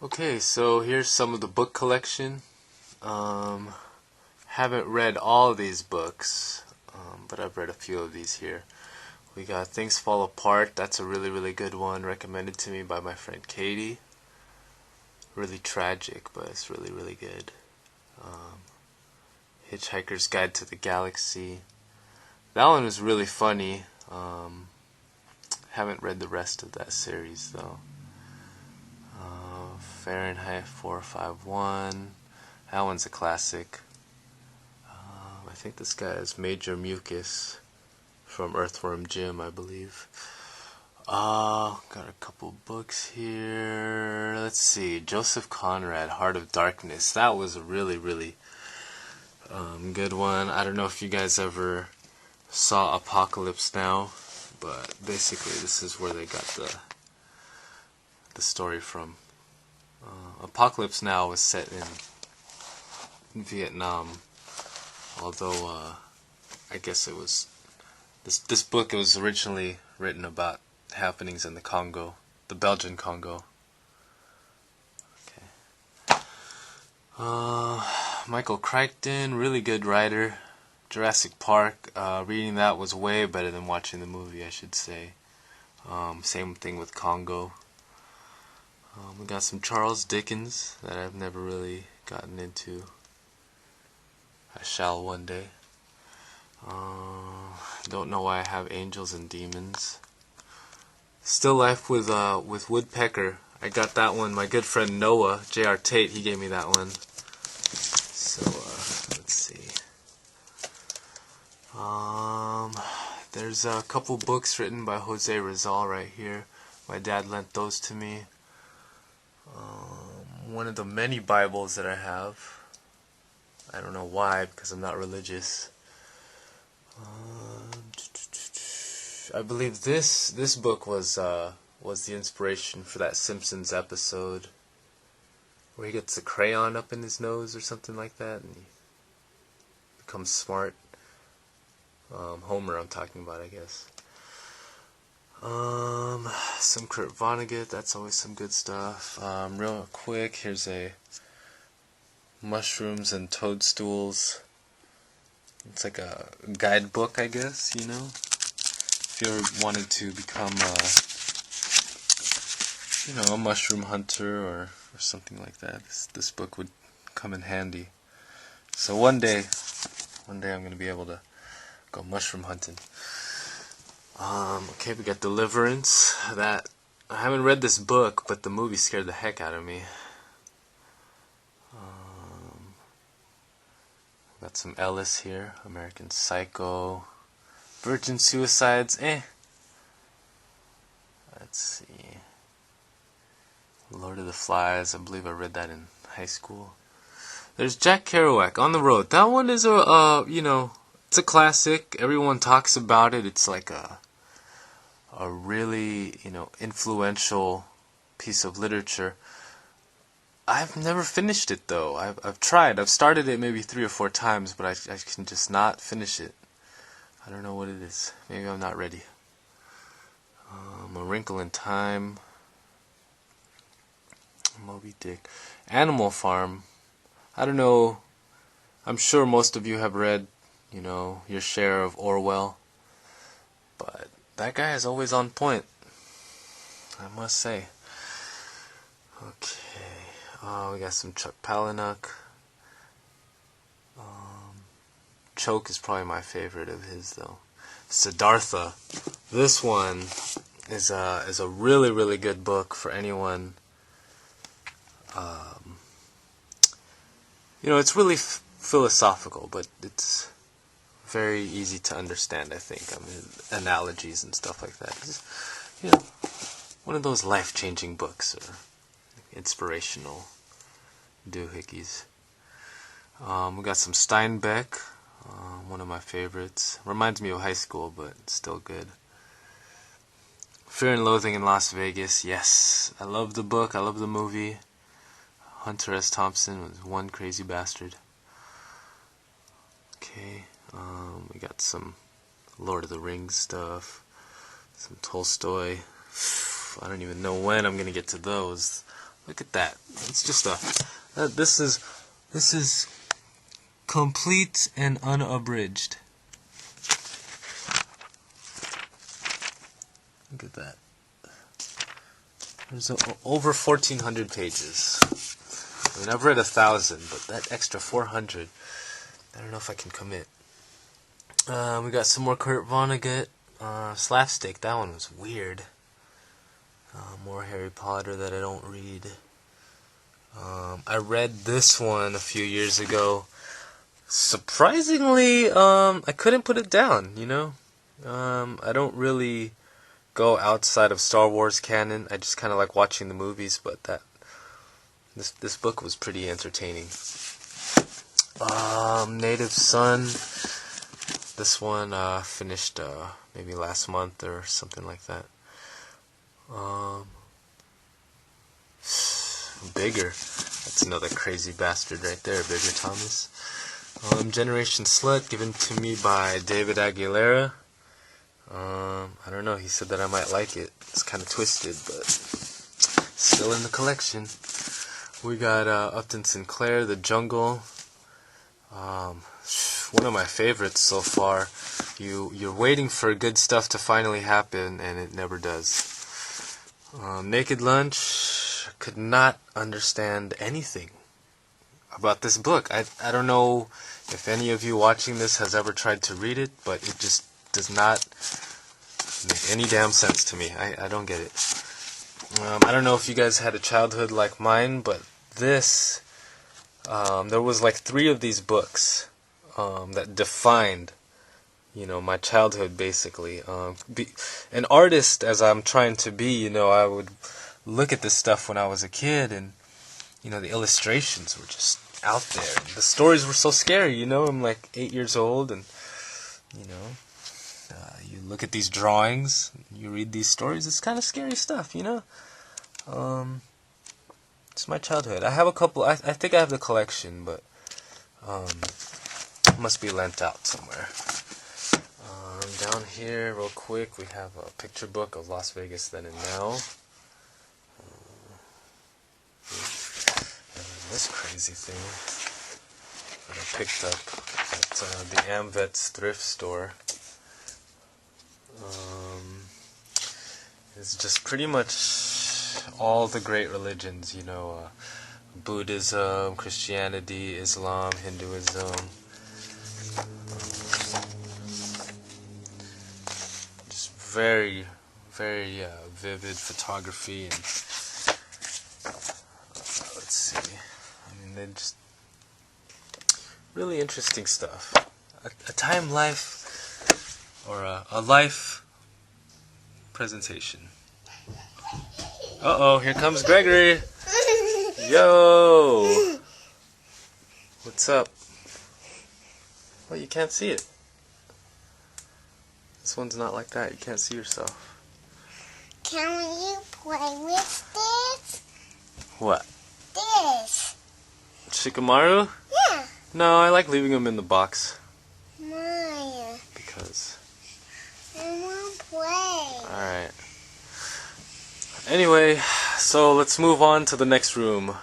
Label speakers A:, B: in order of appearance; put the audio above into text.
A: Okay, so here's some of the book collection. Um, haven't read all of these books, but I've read a few of these here. We got Things Fall Apart. That's a really, really good one, recommended to me by my friend Katie. Really tragic, but it's really, really good. Um, Hitchhiker's Guide to the Galaxy. That one was really funny. Haven't read the rest of that series, though. Fahrenheit 451. That one's a classic. I think this guy is Major Mucus from Earthworm Jim, I believe. Got a couple books here. Let's see. Joseph Conrad, Heart of Darkness. That was a really, really good one. I don't know if you guys ever saw Apocalypse Now, but basically this is where they got the story from. Apocalypse Now was set in Vietnam, although I guess it was this book was originally written about happenings in the Congo, the Belgian Congo. Okay. Michael Crichton, really good writer. Jurassic Park, reading that was way better than watching the movie, I should say. Same thing with Congo. We got some Charles Dickens that I've never really gotten into. I shall one day. Don't know why I have Angels and Demons. Still Life with Woodpecker. I got that one. My good friend Noah, J.R. Tate, he gave me that one. So, let's see. There's a couple books written by Jose Rizal right here. My dad lent those to me. One of the many Bibles that I have. I don't know why, because I'm not religious. I believe this book was the inspiration for that Simpsons episode where he gets a crayon up in his nose or something like that, and he becomes smart. Homer, I'm talking about, I guess. Some Kurt Vonnegut. That's always some good stuff. Real quick, here's a Mushrooms and Toadstools. It's like a guidebook, I guess, you know? If you ever wanted to become a mushroom hunter or something like that, this book would come in handy. So one day I'm going to be able to go mushroom hunting. Okay, we got Deliverance. That I haven't read this book, but the movie scared the heck out of me. Got some Ellis here. American Psycho. Virgin Suicides. Let's see. Lord of the Flies. I believe I read that in high school. There's Jack Kerouac, On the Road. That one is it's a classic. Everyone talks about it. It's like a really, influential piece of literature. I've never finished it, though. I've tried. I've started it maybe 3 or 4 times, but I can just not finish it. I don't know what it is. Maybe I'm not ready. A Wrinkle in Time. Moby Dick. Animal Farm. I don't know. I'm sure most of you have read, your share of Orwell. But that guy is always on point, I must say. Okay. We got some Chuck Palahniuk. Choke is probably my favorite of his, though. Siddhartha. This one is a really, really good book for anyone. It's really philosophical, but it's very easy to understand, I think. Analogies and stuff like that. It's, one of those life-changing books or inspirational doohickeys. We got some Steinbeck, one of my favorites. Reminds me of high school, but still good. Fear and Loathing in Las Vegas. Yes, I love the book. I love the movie. Hunter S. Thompson was one crazy bastard. Okay, we got some Lord of the Rings stuff. Some Tolstoy. I don't even know when I'm going to get to those. Look at that. It's just this is complete and unabridged. Look at that. There's over 1,400 pages. I mean, I've read 1,000, but that extra 400, I don't know if I can commit. We got some more Kurt Vonnegut. Slapstick, that one was weird. More Harry Potter that I don't read. I read this one a few years ago. Surprisingly, I couldn't put it down, you know? I don't really go outside of Star Wars canon. I just kind of like watching the movies, but this book was pretty entertaining. Native Son. This one finished maybe last month or something like that. Bigger. That's another crazy bastard right there, Bigger Thomas. Generation Slut, given to me by David Aguilera. I don't know, he said that I might like it. It's kind of twisted, but still in the collection. We got Upton Sinclair, The Jungle. One of my favorites so far. You're waiting for good stuff to finally happen, and it never does. Naked Lunch. Could not understand anything about this book. I don't know if any of you watching this has ever tried to read it, but it just does not make any damn sense to me. I don't get it. I don't know if you guys had a childhood like mine, but this, there was like 3 of these books that defined, you know, my childhood basically. An artist as I'm trying to be, you know, I would look at this stuff when I was a kid, and you know, the illustrations were just out there. The stories were so scary, you know. I'm like 8 years old, and you know, you look at these drawings, you read these stories. It's kind of scary stuff, you know. It's my childhood. I have a couple. I think I have the collection, but it must be lent out somewhere. Down here, real quick, we have a picture book of Las Vegas Then and Now. And this crazy thing that I picked up at the Amvet's thrift store. It's just pretty much all the great religions, you know, Buddhism, Christianity, Islam, Hinduism. Just very, very vivid photography, and let's see. I mean, they're just really interesting stuff. A time life, or a life presentation. Uh-oh, here comes Gregory. Yo! What's up? Well, you can't see it. This one's not like that. You can't see yourself.
B: Can you play with this?
A: What?
B: This.
A: Shikamaru?
B: Yeah.
A: No, I like leaving them in the box.
B: Maya.
A: Because...
B: I want to play.
A: Alright. Anyway, so let's move on to the next room.